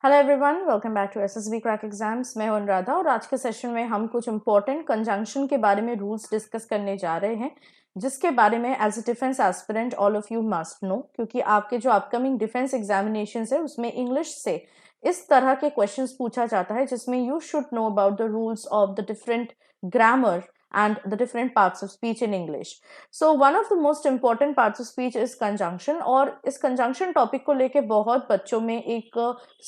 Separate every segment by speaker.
Speaker 1: Hello everyone, welcome back to SSB crack exams. मैं हूं अनुराधा और आज के सेशन में हम कुछ इंपॉर्टेंट कंजंक्शन के बारे में रूल्स डिस्कस करने जा रहे हैं, जिसके बारे में as a defence aspirant all of you must know, क्योंकि आपके जो अपकमिंग डिफेंस एग्जामिनेशन है उसमें इंग्लिश से इस तरह के क्वेश्चंस पूछा जाता है जिसमें you should know about the rules of the different grammar and the different parts of speech in English. So one of the most important parts of speech is conjunction, और इस conjunction topic को लेके बहुत बच्चों में एक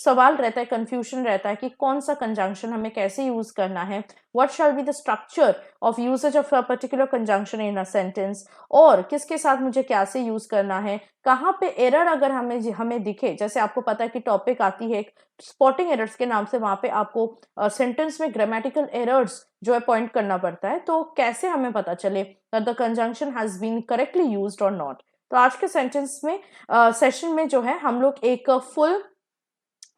Speaker 1: सवाल रहता है, confusion रहता है कि कौन सा conjunction हमें कैसे use करना है, what shall be the structure of usage of a particular conjunction in a sentence, और किसके साथ मुझे क्या से use करना है, कहाँ पे error अगर हमें दिखे, जैसे आपको पता है कि topic आती है स्पॉटिंग एरर्स के नाम से, वहां पे आपको सेंटेंस में ग्रामेटिकल एरर्स जो है पॉइंट करना पड़ता है, तो कैसे हमें पता चले that the conjunction has been correctly used और नॉट। तो आज के सेंटेंस में सेशन में जो है हम लोग एक फुल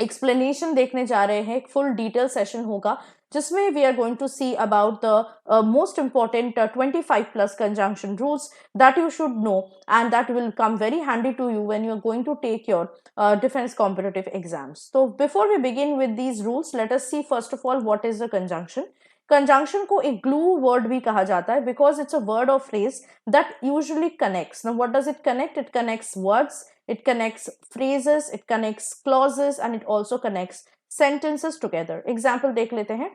Speaker 1: एक्सप्लेनेशन देखने जा रहे हैं, एक फुल डिटेल सेशन होगा जिसमें we are going to see about the most important 25 plus conjunction rules that you should know and that will come very handy to you when you are going to take your defence competitive exams. तो before we begin with these rules, let us see first of all what is the conjunction. Conjunction को एक glue word भी कहा जाता है because it's a word और phrase that usually connects. Now what does it connect? It connects words, it connects phrases, it connects clauses, and it also connects sentences together. Example देख लेते हैं।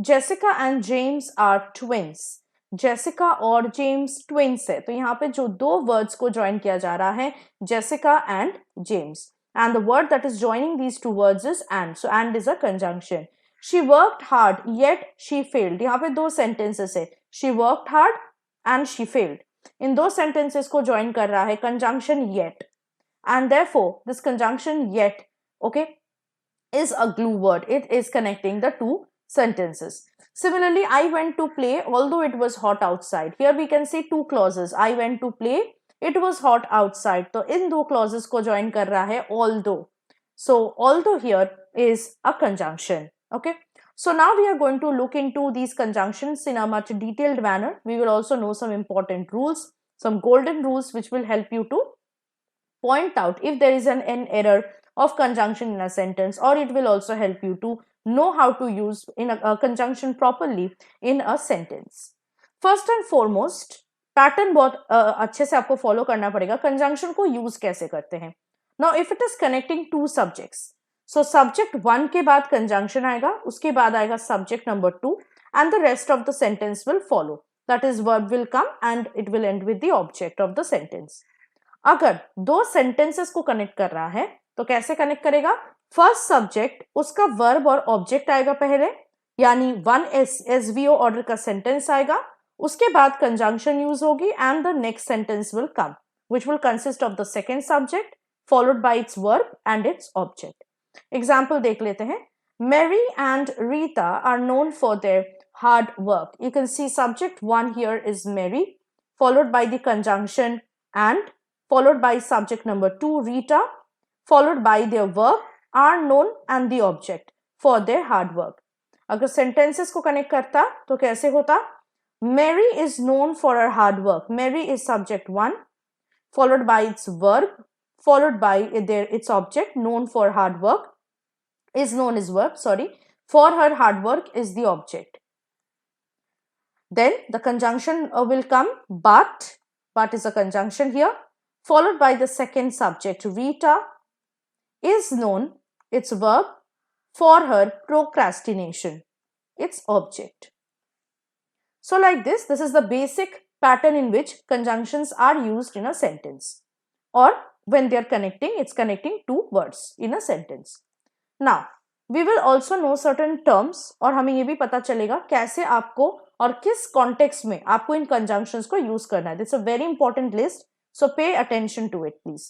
Speaker 1: Jessica and James are twins. Jessica और James twins है, तो यहाँ पे जो दो words को join किया जा रहा है, Jessica and James, and the word that is joining these two words is and. So and is a conjunction. She worked hard yet she failed. यहाँ पे दो sentences है, she worked hard and she failed. इन दो sentences को join कर रहा है conjunction yet. And therefore this conjunction yet, okay, is a glue word. It is connecting the two sentences. Similarly, I went to play although it was hot outside. Here we can see two clauses. I went to play, it was hot outside. तो इन दो clauses को join कर रहा है although. So although here is a conjunction. Okay, so now we are going to look into these conjunctions in a much detailed manner. We will also know some important rules, some golden rules which will help you to point out if there is an error of conjunction in a sentence, or it will also help you to know how to use in a conjunction properly in a sentence. First and foremost, pattern बहुत अच्छे से आपको follow करना पड़ेगा। Conjunction को use कैसे करते हैं? Now if it is connecting two subjects, so subject 1 के बाद कंजंक्शन आएगा, उसके बाद आएगा subject number 2 and the rest of the sentence will follow. That is verb will come and it will and with the object of the sentence. अगर दो sentences को connect कर रहा है तो कैसे कनेक्ट करेगा? फर्स्ट सब्जेक्ट, उसका वर्ब और ऑब्जेक्ट आएगा पहले, यानी 1 एसवीओ ऑर्डर का सेंटेंस आएगा, उसके बाद कंजंक्शन यूज होगी and the next sentence will come which will consist of the second subject followed bye it's verb and its object. Example देख लेते हैं। Mary and Rita are known for their hard work. You can see subject 1 here is Mary, followed by the conjunction and, followed by subject number 2 Rita, followed by their verb are known and the object for their hard work. अगर sentences को connect करता तो कैसे होता? Mary is known for her hard work. Mary is subject 1, followed by its verb, followed by its object. Known for hard work is known as verb, sorry. For her hard work is the object. Then the conjunction will come but. But is a conjunction here, followed by the second subject. Rita is known, its verb, for her procrastination, its object. So like this is the basic pattern in which conjunctions are used in a sentence, or when they are connecting, it's connecting two words in a sentence. Now we will also know certain terms, और हमें ये भी पता चलेगा कैसे आपको और किस context में आपको इन conjunctions को use करना है. This is a very important list, so pay attention to it please.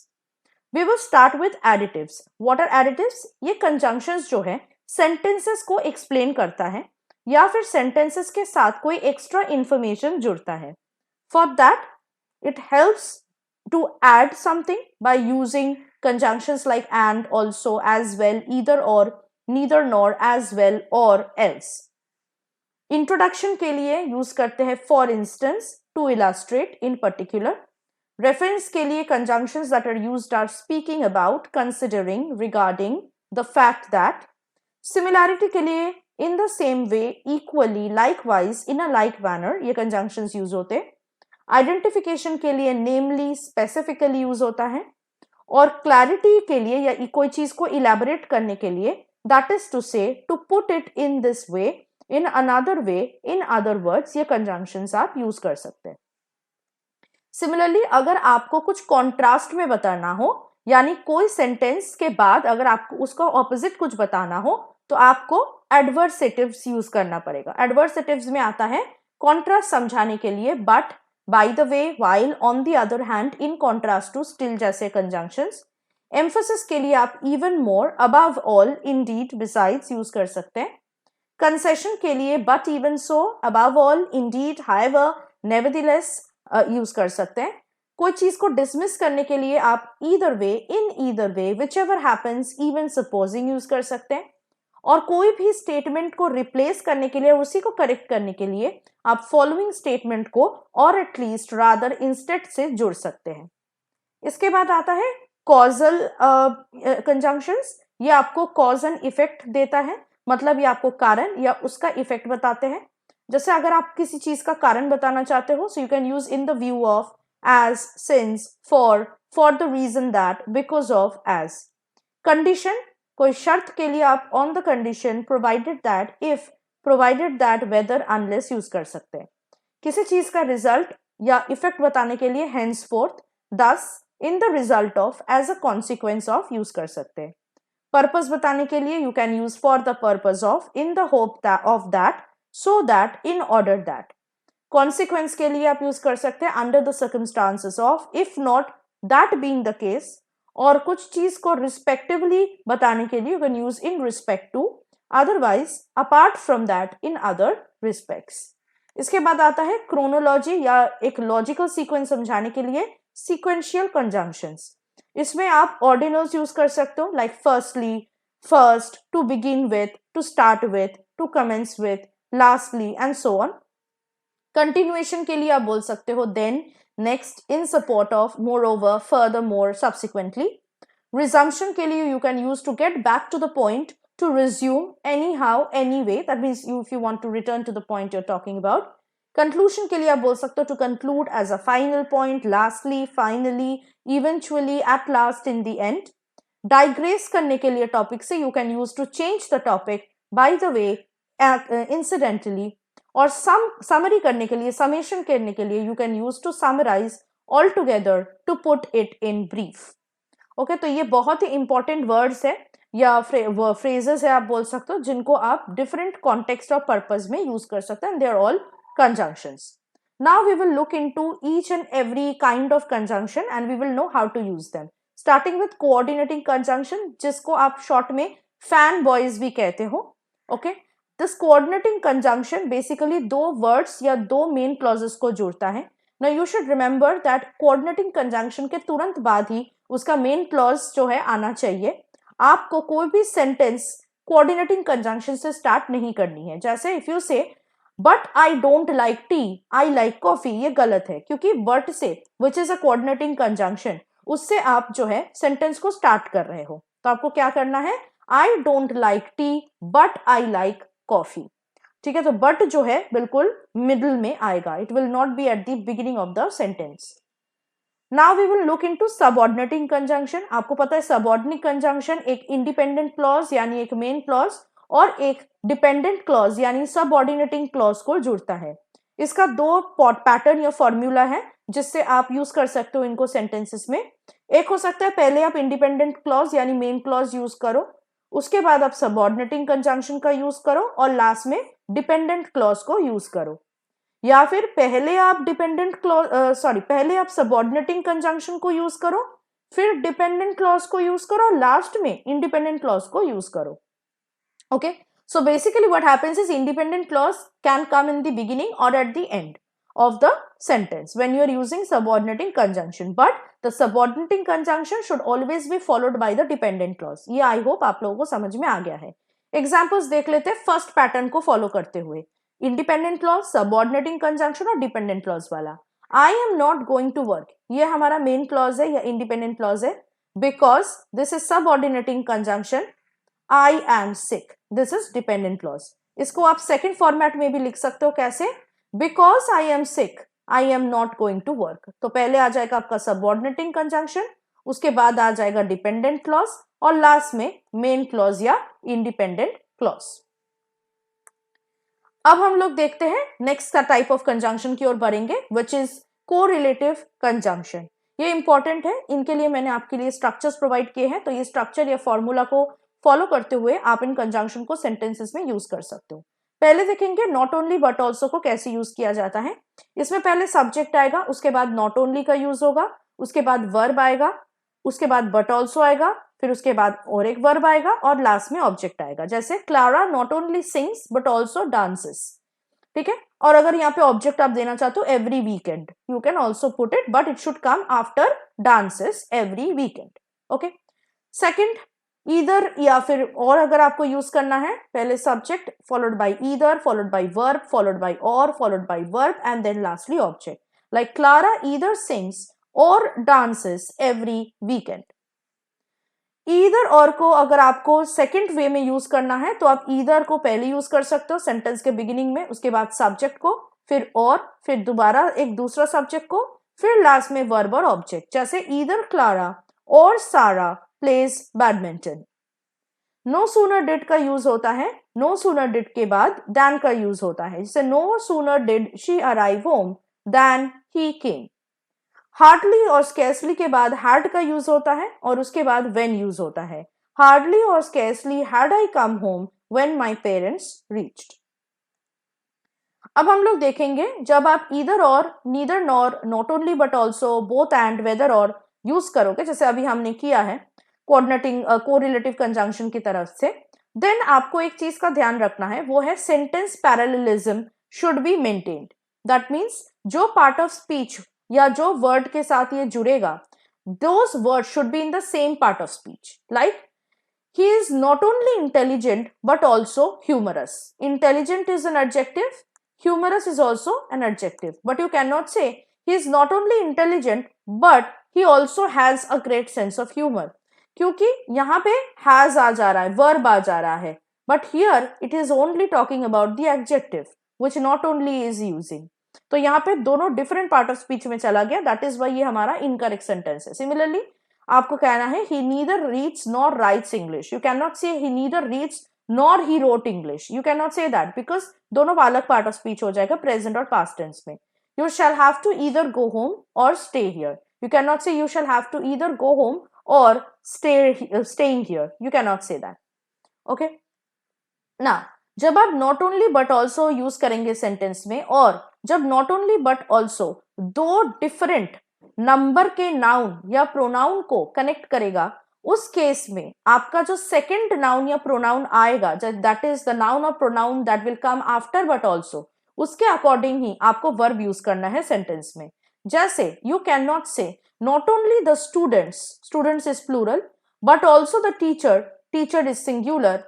Speaker 1: We will start with additives. What are additives? ये conjunctions जो है sentences को explain करता है या फिर sentences के साथ कोई extra information जुड़ता है. For that, it helps to add something by using conjunctions like and, also, as well, either or, neither nor, as well or else. Introduction के लिए use करते हैं for instance, to illustrate, in particular. Reference के लिए conjunctions that are used are speaking about, considering, regarding, the fact that, similarity के लिए in the same way, equally, likewise, in a like manner, ये conjunctions use होते हैं. Identification के लिए namely, specifically use होता है. और क्लैरिटी के लिए या कोई चीज को इलेबोरेट करने के लिए, that is to say, to put it in this way, in another way, in other words, ये कंजंक्शंस आप यूज कर सकते हैं. सिमिलरली अगर आपको कुछ कॉन्ट्रास्ट में बताना हो, यानी कोई सेंटेंस के बाद अगर आपको उसका ऑपोजिट कुछ बताना हो, तो आपको एडवर्सेटिव्स यूज करना पड़ेगा. एडवर्सेटिव्स में आता है कॉन्ट्रास्ट समझाने के लिए but, by the way, while, on the other hand, in contrast to, still जैसे conjunctions. Emphasis के लिए आप even more, above all, indeed, besides use कर सकते हैं. Concession के लिए but, even so, above all, indeed, however, nevertheless use कर सकते हैं. कोई चीज को dismiss करने के लिए आप either way, in either way, whichever happens, even supposing use कर सकते हैं. और कोई भी स्टेटमेंट को रिप्लेस करने के लिए, उसी को करेक्ट करने के लिए आप फॉलोइंग स्टेटमेंट को और एटलीस्ट, रादर, इंस्टेड से जुड़ सकते हैं. इसके बाद आता है कॉजल कंजंक्शंस. ये आपको कॉज एंड इफेक्ट देता है, मतलब ये आपको कारण या उसका इफेक्ट बताते हैं. जैसे अगर आप किसी चीज का कारण बताना चाहते हो, so you can use in the view of, as, since, for the reason that, because of, as. Condition, कोई शर्त के लिए आप on the condition, provided that, if, provided that, whether, unless use कर सकते हैं. किसी चीज का रिजल्ट या इफेक्ट बताने के लिए henceforth, thus, in the result of, as a consequence of use कर सकते हैं. पर्पस बताने के लिए you can use for the purpose of, in the hope that, of that, so that, in order that. consequence के लिए आप use कर सकते हैं under the circumstances of, if not, that being the case. और कुछ चीज को रिस्पेक्टिवली बताने के लिए you can use in respect to, otherwise, apart from that, in other respects. इसके बाद आता है क्रोनोलॉजी या एक लॉजिकल सीक्वेंस समझाने के लिए सीक्वेंशियल कंजंक्शंस. इसमें आप ऑर्डिनल्स यूज कर सकते हो, like firstly, first, to begin with, to start with, to commence with, lastly, and so on. Continuation के लिए आप बोल सकते हो then, next, in support of, moreover, furthermore, subsequently. Resumption के लिए you can use to get back to the point, to resume, anyhow, anyway. That means if you want to return to the point you're talking about. Conclusion के लिए आप बोल सकते हो to conclude as a final point, lastly, finally, eventually, at last, in the end. Digress करने के लिए topic से you can use to change the topic, by the way, incidentally. और समरी करने के लिए, समेशन करने के लिए you can use to summarize all together, to put it in brief. Okay, तो ये बहुत ही इंपॉर्टेंट वर्ड्स है या फ्रेजेस है आप बोल सकते हो, जिनको आप डिफरेंट कॉन्टेक्स्ट और पर्पज में यूज कर सकते हैं. They are all conjunctions. Now we will look into each and every kind of conjunction and we will know how to use them. Starting with coordinating conjunction, जिसको आप short में fan boys भी कहते हो. Okay, this coordinating conjunction basically दो words या दो main clauses को जोड़ता है. Now you should remember that coordinating conjunction के तुरंत बाद ही उसका मेन क्लॉज जो है आना चाहिए. आपको कोई भी सेंटेंस कोऑर्डिनेटिंग कंजंक्शन से स्टार्ट नहीं करनी है. जैसे इफ यू से but I don't like T, I like coffee, ये गलत है, क्योंकि बट से, which is a coordinating conjunction, उससे आप जो है सेंटेंस को स्टार्ट कर रहे हो. तो आपको क्या करना है, I don't like T but I like coffee. ठीक है, तो बट जो है बिल्कुल मिडिल में आएगा. It will not be at the beginning of the sentence. Now we will look into subordinating conjunction. आपको पता है सबऑर्डिनेट कंजंक्शन एक इंडिपेंडेंट क्लॉज यानी एक मेन क्लॉज और एक डिपेंडेंट क्लॉज यानी सबऑर्डिनेटिंग क्लॉज को जुड़ता है. इसका दो पैटर्न या फॉर्मूला है जिससे आप यूज कर सकते हो इनको सेंटेंसेस में. एक हो सकता है पहले आप इंडिपेंडेंट क्लॉज यानी मेन क्लॉज यूज करो, उसके बाद आप सबऑर्डिनेटिंग कंजंक्शन का यूज करो और लास्ट में डिपेंडेंट क्लॉज को यूज करो. या फिर पहले आप पहले आप सबऑर्डिनेटिंग कंजंक्शन को यूज करो, फिर डिपेंडेंट क्लॉज को यूज करो और लास्ट में इंडिपेंडेंट क्लॉज को यूज करो. Okay, so basically what happens is independent clause can come in the beginning or at the end of the sentence when you are using subordinating conjunction, but the subordinating conjunction should always be followed by the dependent clause. ये I hope आप लोगों को समझ में आ गया है. Examples देख लेते हैं फर्स्ट पैटर्न को फॉलो करते हुए. इंडिपेंडेंट क्लॉज, सबऑर्डिनेटिंग कंजंक्शन और डिपेंडेंट क्लॉज वाला. I am not going to work, ये हमारा मेन क्लॉज है या इंडिपेंडेंट क्लॉज है, because this is subordinating conjunction I am sick, this is dependent clause. इसको आप सेकेंड फॉर्मेट में भी लिख सकते हो, कैसे? Because I am sick I am not going to work. तो पहले आ जाएगा आपका सबऑर्डिनेटिंग कंजंक्शन, उसके बाद आ जाएगा डिपेंडेंट क्लॉज, और लास्ट में मेन क्लॉज या इंडिपेंडेंट क्लॉज। अब हम लोग देखते हैं नेक्स्ट का टाइप ऑफ कंजंक्शन की ओर बढ़ेंगे, विच इज कोरिलेटिव कंजंक्शन। ये इंपॉर्टेंट है, इनके लिए मैंने आपके लिए स्ट्रक्चर्स प्रोवाइड किए हैं, तो ये स्ट्रक्चर या फॉर्मूला को फॉलो करते हुए आप इन कंजंक्शन को सेंटेंसेस में यूज कर सकते हो। पहले देखेंगे नॉट ओनली बट ऑल्सो को कैसे यूज किया जाता है। इसमें पहले सब्जेक्ट आएगा, उसके बाद नॉट ओनली का यूज होगा, उसके बाद वर्ब आएगा, उसके बाद बट ऑल्सो आएगा, फिर उसके बाद और एक वर्ब आएगा, और लास्ट में ऑब्जेक्ट आएगा। जैसे Clara not only sings but also dances, ठीक है। और अगर यहाँ पे ऑब्जेक्ट आप देना चाहते हो every weekend, you can also put it, but it should come after dances every weekend. Okay, second either, या फिर और अगर आपको यूज करना है, पहले subject followed by either, followed by verb, followed by or, followed by verb, and then lastly object, like Clara either sings or dances every weekend. Either or को अगर आपको सेकंड वे में यूज करना है तो आप ईदर को पहले यूज कर सकते हो सेंटेंस के बिगिनिंग में, उसके बाद सब्जेक्ट को, फिर और, फिर दोबारा एक दूसरा सब्जेक्ट को, फिर लास्ट में वर्ब और ऑब्जेक्ट। जैसे ईदर क्लारा और Sarah plays badminton. No sooner did का यूज होता है नो सूनर डिड के बाद दैन का यूज होता है, जैसे no sooner did she arrive home than he came. Hardly और स्केर्सली के बाद हैड का यूज होता है और उसके बाद व्हेन यूज होता है। हार्डली और scarcely had I come home when my parents reached. अब हम लोग देखेंगे जब आप ईदर और, neither nor, not only but also, both and, whether और यूज करोगे, जैसे अभी हमने किया है कोऑर्डिनेटिंग कोरिलेटिव कंजंक्शन की तरफ से, देन आपको एक चीज का ध्यान रखना है, वो है sentence parallelism should be maintained. That means जो पार्ट ऑफ स्पीच या जो वर्ड के साथ ये जुड़ेगा, those word should be in the same part of speech. Like he is not only intelligent but also humorous. Intelligent is an adjective, humorous is also an adjective, but you cannot say he is not only intelligent but he also has a great sense of humor, क्योंकि यहाँ पे has आ जा रहा है, verb आ जा रहा है, but here it is only talking about the adjective which not only is using. तो यहाँ पे दोनों डिफरेंट पार्ट ऑफ स्पीच में चला गया, दैट इज वाई ये हमारा इनकरेक्ट सेंटेंस है। सिमिलरली आपको कहना है he neither reads nor writes English. You cannot say he neither reads nor he wrote English. You cannot say that because दोनों अलग पार्ट ऑफ स्पीच हो जाएगा प्रेजेंट और पास्ट टेंस में। You shall have to either go home or stay here. You cannot say you shall have to either go home or staying here. You cannot say that. Okay? Now, जब आप not only but also use करेंगे sentence में, और जब not only but also दो different number के noun या pronoun को कनेक्ट करेगा, उस केस में आपका जो सेकंड नाउन या प्रोनाउन आएगा, दैट इज द नाउन और pronoun that will come after but also, उसके अकॉर्डिंग ही आपको वर्ब यूज करना है सेंटेंस में। जैसे यू कैन नॉट से not only the students, students is plural, but also the teacher, teacher is singular,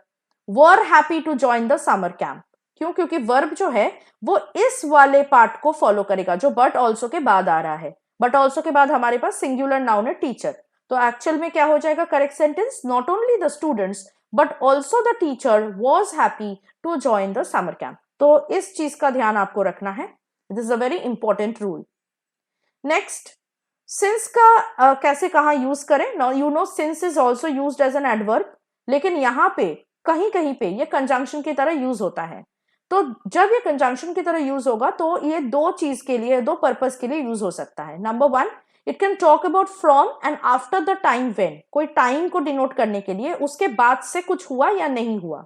Speaker 1: were happy to join the summer camp. क्यों? क्योंकि verb जो है वो इस वाले पार्ट को फॉलो करेगा जो बट ऑल्सो के बाद आ रहा है। बट ऑल्सो के बाद हमारे पास सिंगुलर नाउन है टीचर, तो एक्चुअल में क्या हो जाएगा correct sentence, not only the students but also the teacher was happy to join the summer camp. तो इस चीज का ध्यान आपको रखना है, this is a very important rule. Next, since का कैसे कहाँ यूज करें। You know since is also used as an adverb, लेकिन यहाँ पे कहीं कहीं पे ये कंजंक्शन की तरह यूज होता है। तो जब ये कंजंक्शन की तरह यूज होगा तो ये दो चीज के लिए, दो पर्पस के लिए यूज हो सकता है। Number one, it can talk about from and after the time when, कोई टाइम को डिनोट करने के लिए उसके बाद से कुछ हुआ या नहीं हुआ,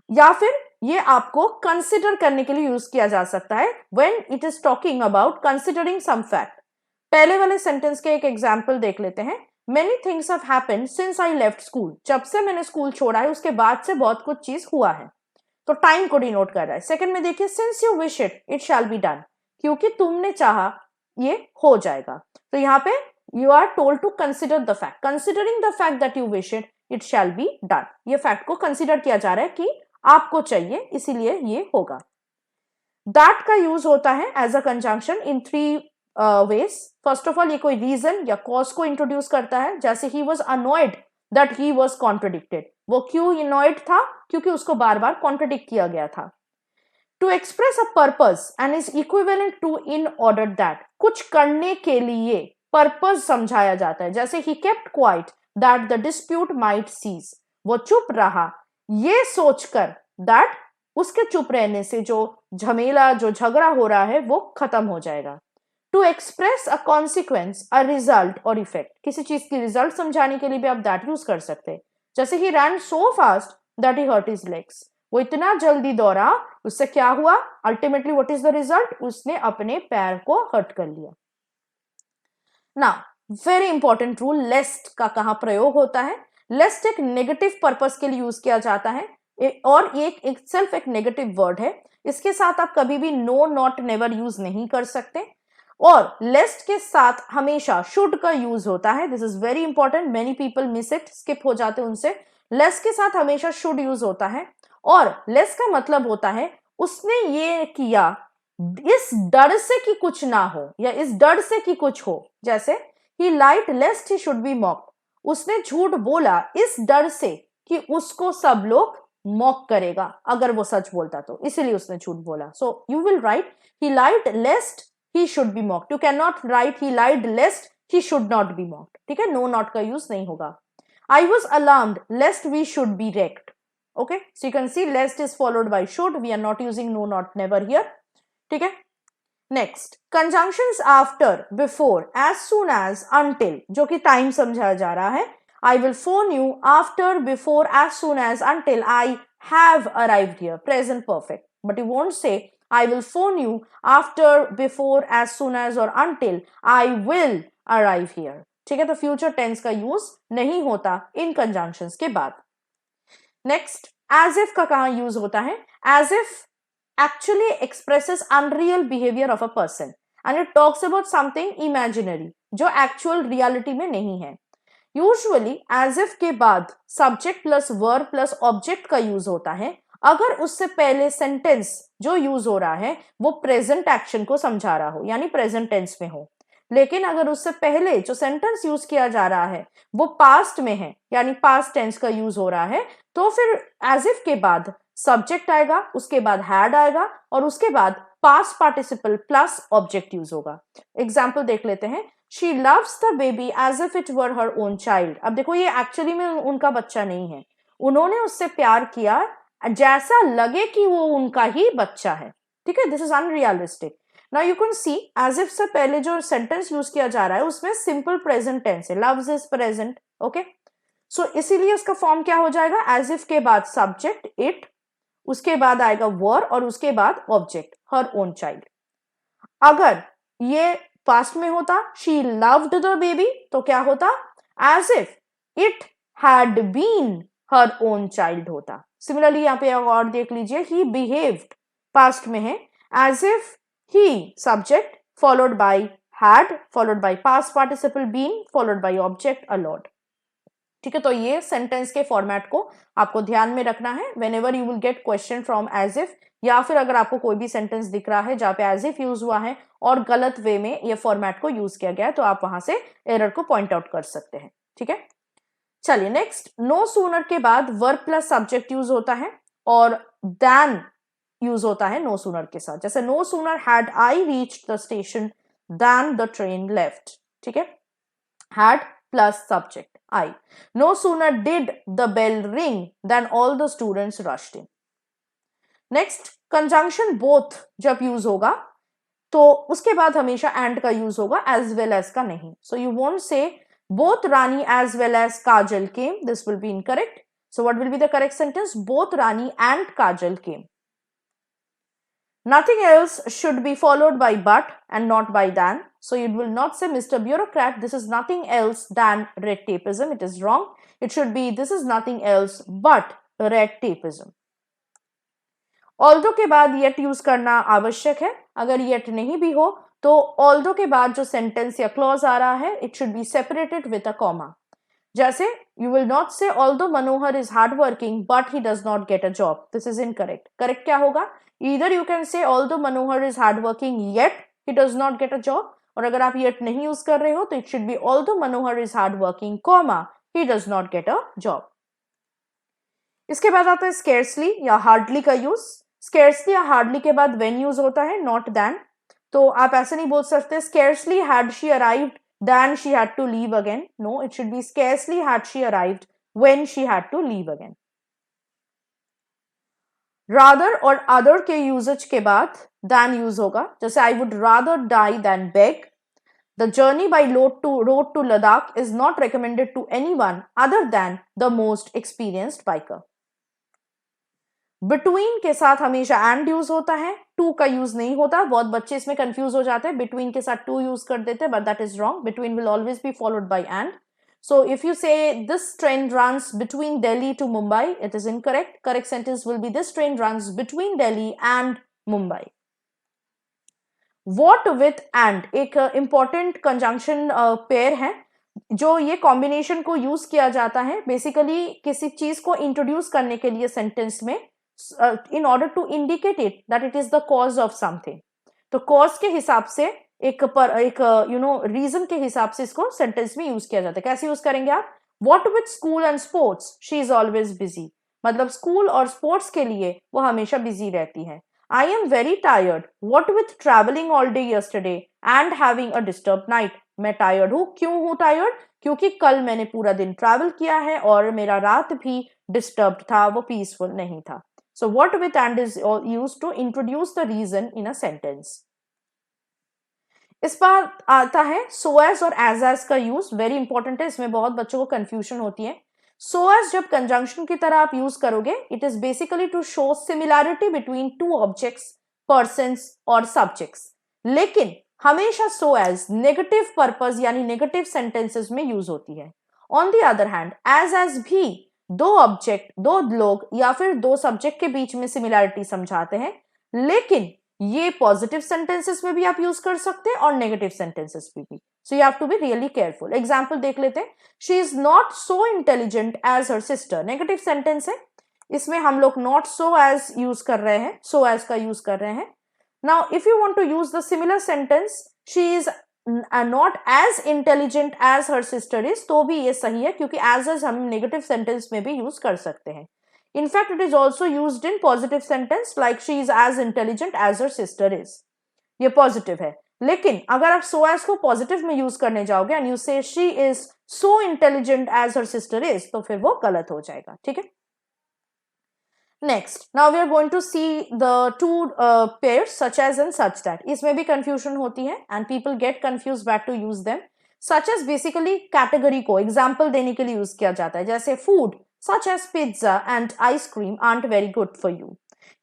Speaker 1: या फिर ये आपको कंसिडर करने के लिए यूज किया जा सकता है when it is talking about considering some fact. पहले वाले सेंटेंस के एक एग्जाम्पल देख लेते हैं। Many things have happened since I left school. जब से मैंने स्कूल छोड़ा है उसके बाद से बहुत कुछ चीज हुआ है, तो टाइम को डिनोट कर रहा है। सेकंड में देखिए, since you wish it, it shall be done, क्योंकि तुमने चाहा ये हो जाएगा। तो यहाँ पे you are told to consider the fact. Considering the fact that you wish it, it shall be done. ये फैक्ट को कंसिडर किया जा रहा है कि आपको चाहिए, इसीलिए ये होगा। That का यूज होता है as a conjunction in three ways. First of all, ये कोई रीजन या कॉज को इंट्रोड्यूस करता है, जैसे he was annoyed that he was contradicted. वो क्यों annoyed था? क्योंकि उसको बार बार contradict किया गया था. To express a purpose and is equivalent to in order that. कुछ करने के लिए purpose समझाया जाता है. जैसे he kept quiet that the dispute might cease. वो चुप रहा ये सोचकर that उसके चुप रहने से जो झमेला जो झगड़ा हो रहा है वो खत्म हो जाएगा. To express a consequence, a result or effect. किसी चीज की रिजल्ट समझाने के लिए भी आप that यूज कर सकते हैं. जैसे he ran so fast that he hurt his legs. वो इतना जल्दी दौड़ा उससे क्या हुआ? Ultimately what is the result? उसने अपने पैर को हर्ट कर लिया. नाउ वेरी इंपॉर्टेंट रूल, लेस्ट का कहां प्रयोग होता है? लेस्ट एक नेगेटिव पर्पस के लिए यूज किया जाता है और ये एक सेल्फ एक नेगेटिव वर्ड है. इसके साथ आप कभी भी नो नॉट नेवर यूज नहीं कर सकते और लेस्ट के साथ हमेशा शुड का यूज होता है. This is very important, many people miss it, skip हो जाते उनसे. लेस्ट के साथ हमेशा शुड यूज होता है और लेस का मतलब होता है उसने ये किया इस डर से कि कुछ ना हो या इस डर से कि कुछ हो. जैसे he lied lest he should be mock. उसने झूठ बोला इस डर से कि उसको सब लोग मॉक करेगा अगर वो सच बोलता तो, इसीलिए उसने झूठ बोला. So you will write he lied lest he should be mocked. You can not write he lied lest he should not be mocked. ठीक है, नो नॉट का यूज नहीं होगा. I was alarmed lest we should be wrecked. Okay, so you can see lest is followed by should. We are not using no not never here. ठीक है. Next, conjunctions after, before, as soon as, until, जो कि time समझाया जा रहा है. I will phone you after, before, as soon as, until I have arrived here. Present perfect. But you won't say I will phone you after, before, as soon as or until I will arrive here. ठीक है, तो future tense का use नहीं होता इन conjunctions के बाद. Next, as if का कहां यूज होता है? As if actually expresses unreal behaviour of a person and it talks about something imaginary जो एक्चुअल रियलिटी में नहीं है. यूजुअली एज इफ के बाद subject plus verb plus object का यूज होता है अगर उससे पहले सेंटेंस जो यूज हो रहा है वो प्रेजेंट एक्शन को समझा रहा हो यानी प्रेजेंट टेंस में हो. लेकिन अगर उससे पहले जो सेंटेंस यूज किया जा रहा है वो पास्ट में है यानी पास्ट टेंस का यूज हो रहा है तो फिर एज इफ के बाद सब्जेक्ट आएगा, उसके बाद हैड आएगा और उसके बाद past participle plus object use होगा. एग्जाम्पल देख लेते हैं. She loves the baby as if it were her own child. अब देखो ये एक्चुअली में उनका बच्चा नहीं है, उन्होंने उससे प्यार किया जैसा लगे कि वो उनका ही बच्चा है. ठीक है, this is unrealistic. Now you can see as if से पहले जो सेंटेंस यूज किया जा रहा है उसमें सिंपल प्रेजेंट टेंस है, लव्स इज प्रेजेंट. ओके, सो इसीलिए इसका फॉर्म क्या हो जाएगा? एज इफ के बाद सब्जेक्ट इट, उसके बाद आएगा वर और उसके बाद ऑब्जेक्ट हर ओन चाइल्ड. अगर ये पास्ट में होता शी लव्ड द बेबी तो क्या होता? As if it had been her own child होता. सिमिलरली यहाँ पे और देख लीजिए, ही बिहेव्ड पास्ट में है as if he subject followed by had followed by past participle been followed by object allowed. ठीक है, तो ये सेंटेंस के फॉर्मेट को आपको ध्यान में रखना है whenever you will get question from as if, या फिर अगर आपको कोई भी सेंटेंस दिख रहा है जहां पे as if यूज हुआ है और गलत वे में ये फॉर्मेट को यूज किया गया है तो आप वहां से एरर को पॉइंट आउट कर सकते हैं. ठीक है, चलिए नेक्स्ट. नो सूनर के बाद वर्ब प्लस सब्जेक्ट यूज होता है और देन यूज होता है नो सूनर के साथ. जैसे no sooner had I reached the station then the train left. ठीक है, had plus subject I. No sooner did the bell ring than all the students rushed in. Next, conjunction both जब use होगा तो उसके बाद हमेशा and का use होगा as well as का नहीं. So you won't say both Rani as well as Kajal came. This will be incorrect. So what will be the correct sentence? Both Rani and Kajal came. Nothing else should be followed by but and not by than. So you will not say Mr. Bureaucrat, this is nothing else than red tapeism. It is wrong. It should be this is nothing else but red tapeism. Although के बाद yet use करना आवश्यक है. अगर yet नहीं भी हो तो although के बाद जो सेंटेंस या क्लॉज आ रहा है it should be separated with a comma. जैसे you will not say although Manohar is hardworking but he does not get a job. This is incorrect. Correct क्या होगा? Either you can say although Manohar is hardworking yet he does not get a job, और अगर आप yet नहीं use कर रहे हो तो it should be although Manohar is hardworking, comma he does not get a job. इसके बाद आता है scarcely या hardly का यूज. scarcely या hardly के बाद when यूज होता है, not than. तो आप ऐसे नहीं बोल सकते scarcely had she arrived than she had to leave again. No, it should be scarcely had she arrived when she had to leave again. rather और other के यूजेज के बाद than यूज होगा. जैसे I would rather die than beg. The journey by road to Ladakh is not recommended to anyone other than the most experienced biker. Between के साथ हमेशा and use होता है, to का यूज नहीं होता. बहुत बच्चे इसमें कंफ्यूज हो जाते हैं, between के साथ to यूज कर देते हैं, but that is wrong. Between will always be followed by and. So if you say this train runs between Delhi to Mumbai, it is incorrect. Correct sentence will be this train runs between Delhi and Mumbai. What with and एक important conjunction pair है जो ये combination को use किया जाता है basically किसी चीज को इंट्रोड्यूस करने के लिए सेंटेंस में in order to indicate it that it is the cause of something. तो cause के हिसाब से एक रीजन के हिसाब से इसको सेंटेंस में यूज किया जाता है. कैसे यूज करेंगे आप? What with school and sports, she is always busy. मतलब स्कूल और स्पोर्ट्स के लिए वो हमेशा बिजी रहती है. I am very tired. What with traveling all day yesterday and having a disturbed night. मैं tired हूँ. क्यों हूँ tired? क्योंकि कल मैंने पूरा दिन ट्रैवल किया है और मेरा रात भी डिस्टर्ब्ड था, वो पीसफुल नहीं था. So what with and is used to introduce the reason in a sentence. इस बार आता है so as और as का यूज. वेरी इंपॉर्टेंट है, इसमें बहुत बच्चों को कंफ्यूजन होती है. so as जब कंजंक्शन की तरह आप यूज करोगे, it is basically to show similarity between two objects, persons और सब्जेक्ट्स. लेकिन हमेशा so as नेगेटिव पर्पस यानी नेगेटिव सेंटेंसेस में यूज होती है. On the other hand as भी दो ऑब्जेक्ट, दो लोग या फिर दो सब्जेक्ट के बीच में सिमिलैरिटी समझाते हैं. लेकिन ये पॉजिटिव सेंटेंसेस में भी आप यूज कर सकते हैं और नेगेटिव सेंटेंसेस में भी. So you have to be really careful. Example देख लेते हैं. She is not so intelligent as her sister. Negative sentence है, इसमें हम लोग नॉट सो एज यूज कर रहे हैं, सो एज का यूज कर रहे हैं. Now if you want to use the similar sentence she is not as intelligent as her sister is, तो भी ये सही है क्योंकि एज हम नेगेटिव सेंटेंस में भी यूज कर सकते हैं. In fact, it is also used in positive sentence like she is as intelligent as her sister is. ये positive है. लेकिन अगर आप so as को positive में use करने जाओगे and you say she is so intelligent as her sister is, तो फिर वो गलत हो जाएगा. ठीक है? Next, now we are going to see the two pairs such as and such that. इसमें भी confusion होती है and people get confused where to use them. Such as basically category को example देने के लिए use किया जाता है. जैसे food such as pizza and ice cream aren't very good for you.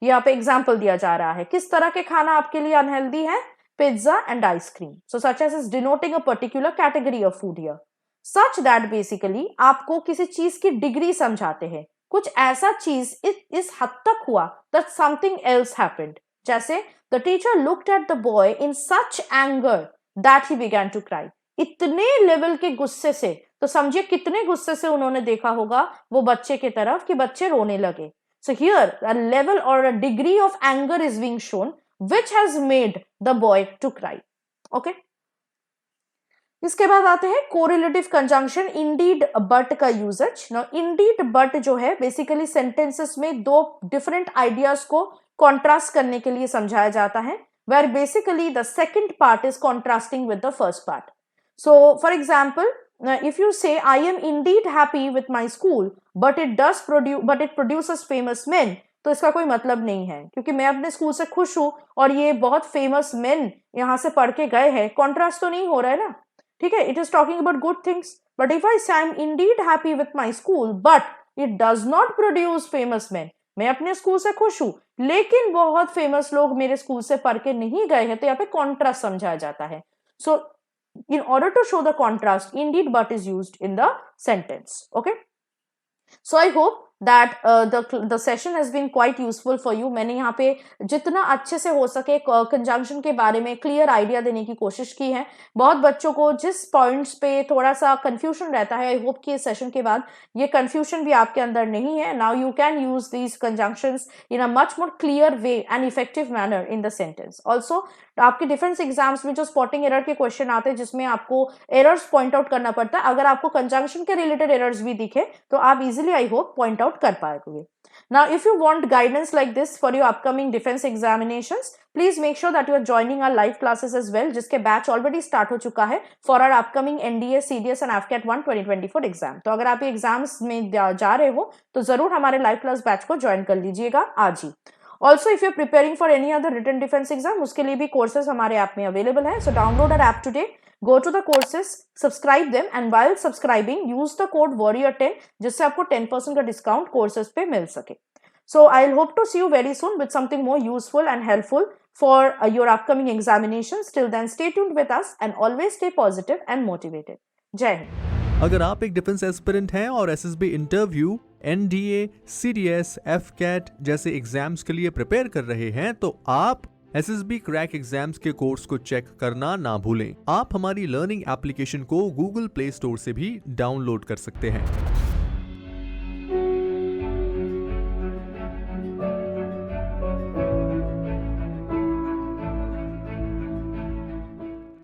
Speaker 1: यहाँ पे एग्जाम्पल दिया जा रहा है किस तरह के खाना आपके लिए अनहेल्दी है. Pizza and ice cream. So such as is denoting a particular category of food here. Such that basically आपको किसी चीज की डिग्री समझाते हैं. कुछ ऐसा चीज इस हद तक हुआ that something else happened. जैसे the teacher looked at the boy in such anger that he began to cry. इतने लेवल के गुस्से से, तो समझिए कितने गुस्से से उन्होंने देखा होगा वो बच्चे की तरफ कि बच्चे रोने लगे. So here a level or a degree of anger is being shown which has made the boy to cry. Okay? इसके बाद आते हैं कोरिलेटिव कंजंक्शन इंडीड बट का यूजेज. नाउ इंडीड बट जो है बेसिकली सेंटेंसेस में दो डिफरेंट आइडियाज को कॉन्ट्रास्ट करने के लिए समझाया जाता है, where basically the second part is contrasting with the first part. So for example, if you say I am indeed happy with my school but it produces famous men, तो इसका कोई मतलब नहीं है क्योंकि मैं अपने स्कूल से खुश हूं और ये बहुत फेमस मेन यहां से पढ़ के गए हैं. कॉन्ट्रास्ट तो नहीं हो रहा है ना. ठीक है, it is talking about good things. But if I say I am indeed happy with my school but it does not produce famous man, मैं अपने स्कूल से खुश हूं लेकिन बहुत फेमस लोग मेरे स्कूल से पढ़ के नहीं गए हैं, तो यहाँ पे कॉन्ट्रास्ट समझाया जाता है. सो in order to show the contrast, indeed but is used in the sentence. Okay, so I hope that the session has been quite useful for you. मैंने यहाँ पे जितना अच्छे से हो सके कंजंक्शन के बारे में क्लियर आइडिया देने की कोशिश की है. बहुत बच्चों को जिस पॉइंट्स पे थोड़ा सा कंफ्यूजन रहता है, आई होप कि इस सेशन के बाद ये कंफ्यूजन भी आपके अंदर नहीं है. Now you can use these conjunctions in a much more clear way and effective manner in the sentence. Also आपके डिफेंस एग्जाम्स में जो स्पॉटिंग एरर के क्वेश्चन आते हैं जिसमें आपको एरर्स पॉइंट आउट करना पड़ता है, अगर आपको कंजंक्शन के रिलेटेड एरर्स भी दिखे तो आप easily I hope point out कर पाएंगे. Now, if you want guidance like this for your upcoming defense examinations, please make sure that you are joining our live classes as well, जिसके batch already start हो चुका है for our upcoming NDA, CDS and AFCAT 1 2024 exam. तो अगर आप ये exams में जा रहे हो तो जरूर हमारे लाइव क्लास बैच को ज्वाइन कर लीजिएगा आज ही. Also, if you're preparing for any other written defense exam, उसके लिए भी courses हमारे ऐप में available है. So download our app today, go to the courses, subscribe them, and while subscribing, use the code warrior10 जिससे आपको 10% का discount courses पे मिल सके. So I'll hope to see you very soon with something more useful and helpful for your upcoming examinations. Till then, stay tuned with us and always stay positive and motivated. जय हिंद.
Speaker 2: अगर आप एक defence aspirant हैं और SSB interview, NDA, CDS, AFCAT जैसे exams के लिए prepare कर रहे हैं तो आप एसएसबी क्रैक एग्जाम्स के कोर्स को चेक करना ना भूलें. आप हमारी लर्निंग एप्लीकेशन को गूगल प्ले स्टोर से भी डाउनलोड कर सकते हैं.